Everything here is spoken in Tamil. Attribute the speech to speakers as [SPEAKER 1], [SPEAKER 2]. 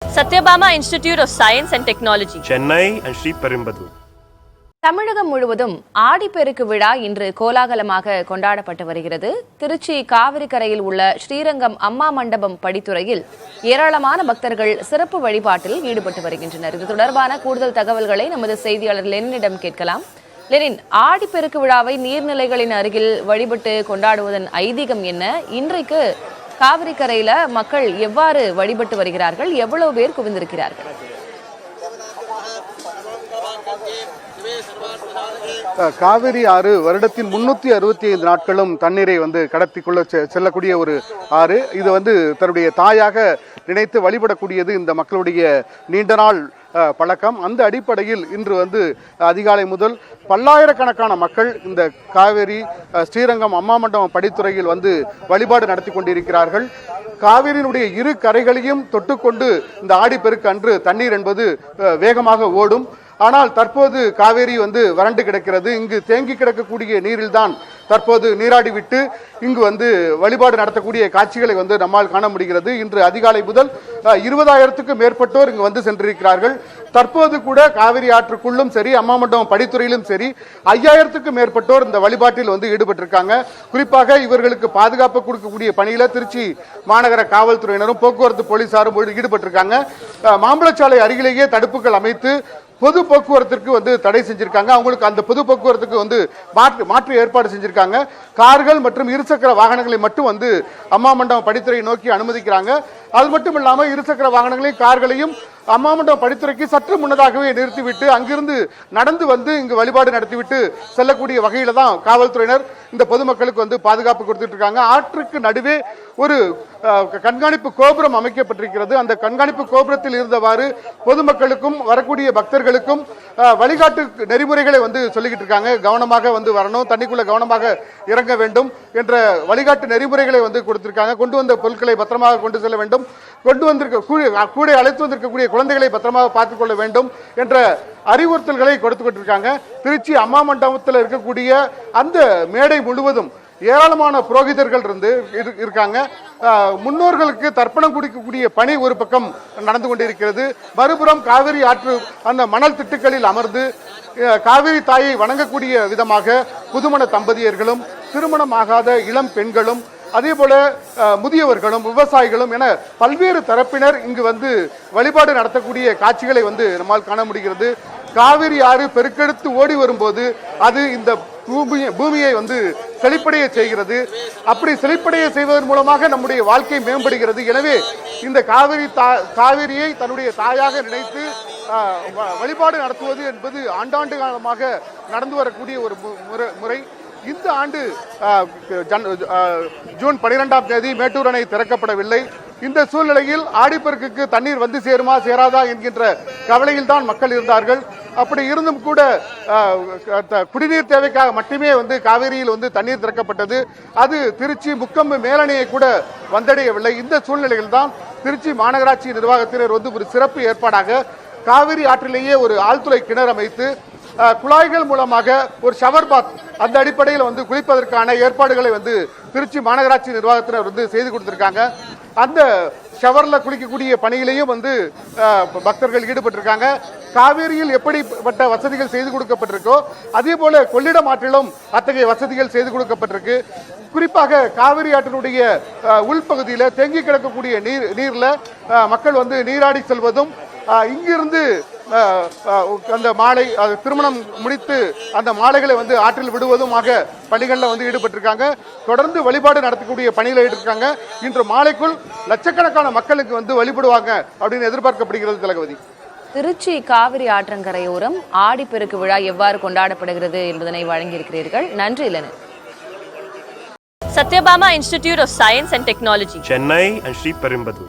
[SPEAKER 1] Satyabama Institute of Science and Technology,
[SPEAKER 2] Chennai and Sri Perumbudur.
[SPEAKER 3] தமிழகம் முழுவதும் ஆடிப்பெருக்கு விழா இன்று கோலாகலமாக கொண்டாடப்பட்டு வருகிறது. திருச்சி காவிரி கரையில் உள்ள ஸ்ரீரங்கம் அம்மா மண்டபம் படித்துறையில் ஏராளமான பக்தர்கள் சிறப்பு வழிபாட்டில் ஈடுபட்டு வருகின்றனர். இது தொடர்பான கூடுதல் தகவல்களை நமது செய்தியாளர் லெனினிடம் கேட்கலாம். லெனின், ஆடிப்பெருக்கு விழாவை நீர்நிலைகளின் அருகில் வழிபட்டு கொண்டாடுவதன் ஐதீகம் என்ன? இன்றைக்கு காவிரி கரையில மக்கள் எவ்வாறு வழிபட்டு வருகிறார்கள்? எவ்வளவு பேர் குவிந்திருக்கிறார்கள்?
[SPEAKER 4] காவிரி ஆறு வருடத்தின் 365 நாட்களும் தண்ணீரை கடத்திக்குள்ள செல்லக்கூடிய ஒரு ஆறு. இது தன்னுடைய தாயாக நினைத்து வழிபடக்கூடியது இந்த மக்களுடைய நீண்ட நாள் பழக்கம். அந்த அடிப்படையில் இன்று அதிகாலை முதல் பல்லாயிரக்கணக்கான மக்கள் இந்த காவேரி ஸ்ரீரங்கம் அம்மா மண்டபம் படித்துறையில் வழிபாடு நடத்தி கொண்டிருக்கிறார்கள். காவிரியினுடைய இரு கரைகளையும் தொட்டுக்கொண்டு இந்த ஆடிப்பெருக்கு அன்று தண்ணீர் என்பது வேகமாக ஓடும். ஆனால் தற்போது காவேரி வறண்டு கிடக்கிறது. இங்கு தேங்கி கிடக்கக்கூடிய நீரில்தான் தற்போது நீராடி விட்டு இங்கு வழிபாடு நடத்தக்கூடிய காட்சிகளை நம்மால் காண முடிகிறது. இன்று அதிகாலை முதல் 20,000க்கும் மேற்பட்டோர் இங்கு சென்றிருக்கிறார்கள். தற்போது கூட காவிரி ஆற்றுக்குள்ளும் சரி, அம்மா மண்டபம் படித்துறையிலும் சரி 5,000க்கும் மேற்பட்டோர் இந்த வழிபாட்டில் ஈடுபட்டிருக்காங்க. குறிப்பாக இவர்களுக்கு பாதுகாப்பு கொடுக்கக்கூடிய பணியில திருச்சி மாநகர காவல்துறையினரும் போக்குவரத்து போலீசாரும் ஈடுபட்டிருக்காங்க. மாம்பழச்சாலை அருகிலேயே தடுப்புகள் அமைத்து பொது போக்குவரத்திற்கு தடை செஞ்சிருக்காங்க. அவங்களுக்கு அந்த பொது போக்குவரத்துக்கு மாற்று ஏற்பாடு செஞ்சிருக்காங்க. கார்கள் மற்றும் இருசக்கர வாகனங்களை மட்டும் அம்மா மண்டபம் படித்துறை நோக்கி அனுமதிக்கிறாங்க. அது மட்டும் இல்லாமல் இருசக்கர வாகனங்களையும் கார்களையும் அம்மா மண்டபம் படித்துறைக்கு சற்று முன்னதாகவே நிறுத்திவிட்டு அங்கிருந்து நடந்து இங்கு வழிபாடு நடத்திவிட்டு செல்லக்கூடிய வகையில தான் காவல்துறையினர் இந்த பொதுமக்களுக்கு பாதுகாப்பு கொடுத்துட்டு இருக்காங்க. ஆற்றுக்கு நடுவே ஒரு கண்காணிப்பு கோபுரம் அமைக்கப்பட்டிருக்கிறது. அந்த கண்காணிப்பு கோபுரத்தில் இருந்தவாறு பொதுமக்களுக்கும் வரக்கூடிய பக்தர்களுக்கும் வழிகாட்டு நெறிமுறைகளை சொல்லிக்கிட்டு இருக்காங்க. கவனமாக வரணும், தண்ணிக்குள்ள கவனமாக இறங்க வேண்டும் என்ற வழிகாட்டு நெறிமுறைகளை கொடுத்திருக்காங்க. கொண்டு வந்த பொருட்களை பத்திரமாக கொண்டு செல்ல வேண்டும், கொண்டு வந்திருக்க கூட அழைத்து வந்திருக்கக்கூடிய குழந்தைகளை பத்திரமாக பார்த்துக் கொள்ள வேண்டும் என்ற அறிவுறுத்தல்களை கொடுத்துக்கிட்டு இருக்காங்க. திருச்சி அம்மா மண்டபத்தில் இருக்கக்கூடிய அந்த மேடை முழுவதும் ஏராளமான புரோகிதர்கள் இருக்காங்க. முன்னோர்களுக்கு தர்ப்பணம் கொடுக்கக்கூடிய பணி ஒரு பக்கம் நடந்து கொண்டிருக்கிறது. மறுபுறம் காவிரி ஆற்று அந்த மணல் திட்டுக்களில் அமர்ந்து காவிரி தாயை வணங்கக்கூடிய விதமாக புதுமண தம்பதியர்களும் திருமணம் ஆகாத இளம் பெண்களும் அதே போல முதியவர்களும் விவசாயிகளும் என பல்வேறு தரப்பினர் இங்கு வழிபாடு நடத்தக்கூடிய காட்சிகளை நம்மால் காண முடிகிறது. காவிரி ஆறு பெருக்கெடுத்து ஓடி வரும்போது அது இந்த பூமியை செழிப்படைய செய்கிறது. அப்படி செழிப்படைய செய்வதன் மூலமாக நம்முடைய வாழ்க்கை மேம்படுகிறது. எனவே இந்த காவிரியை தன்னுடைய தாயாக நினைத்து வழிபாடு நடத்துவது என்பது ஆண்டாண்டு காலமாக நடந்து வரக்கூடிய ஒரு முறை. இந்த ஆண்டு ஜூன் 12ஆம் தேதி மேட்டூர் அணை திறக்கப்படவில்லை. இந்த சூழ்நிலையில் ஆடிப்பெருக்குக்கு தண்ணீர் சேருமா சேராதா என்கின்ற கவலையில் தான் மக்கள் இருந்தார்கள். அப்படி இருந்தும் கூட குடிநீர் தேவைக்காக மட்டுமே காவிரியில் தண்ணீர் திறக்கப்பட்டது. அது திருச்சி முக்கம்பு மேலணையை கூட வந்தடையவில்லை. இந்த சூழ்நிலையில் தான் திருச்சி மாநகராட்சி நிர்வாகத்தினர் ஒரு சிறப்பு ஏற்பாடாக காவிரி ஆற்றிலேயே ஒரு ஆழ்துளை கிணறு அமைத்து குழாய்கள் மூலமாக ஒரு ஷவர் பாத் அந்த அடிப்படையில் குளிப்பதற்கான ஏற்பாடுகளை திருச்சி மாநகராட்சி நிர்வாகத்தினர் செய்து கொடுத்திருக்காங்க. அந்த ஷவர்ல குளிக்கக்கூடிய பணியிலையும் பக்தர்கள் ஈடுபட்டிருக்காங்க. காவேரியில் எப்படிப்பட்ட வசதிகள் செய்து கொடுக்கப்பட்டிருக்கோ அதே போல கொள்ளிடம் ஆற்றிலும் அத்தகைய வசதிகள் செய்து கொடுக்கப்பட்டிருக்கு. குறிப்பாக காவிரி ஆற்றினுடைய உள்பகுதியில் தேங்கி கிடக்கக்கூடிய நீர்ல மக்கள் நீராடி செல்வதும் இங்கிருந்து அந்த மாலை திருமணம் முடித்து அந்த மாலைகளை ஆற்றில் விடுவதுமாக பணிகளில் ஈடுபட்டிருக்காங்க. தொடர்ந்து வழிபாடு நடத்தக்கூடிய பணியில் ஈடுபட்டிருக்காங்க. இன்று மாலைக்குள் லட்சக்கணக்கான மக்களுக்கு வழிபடுவாங்க அப்படின்னு எதிர்பார்க்கப்படுகிறது. திலகவதி,
[SPEAKER 3] திருச்சி காவிரி ஆற்றங்கரையோரம் ஆடிப்பெருக்கு விழா எவ்வாறு கொண்டாடப்படுகிறது என்பதனை வழங்கியிருக்கிறீர்கள். நன்றி Lenin.
[SPEAKER 1] Satyabama Institute of Science and Technology,
[SPEAKER 2] Chennai and Sri Perumbudur.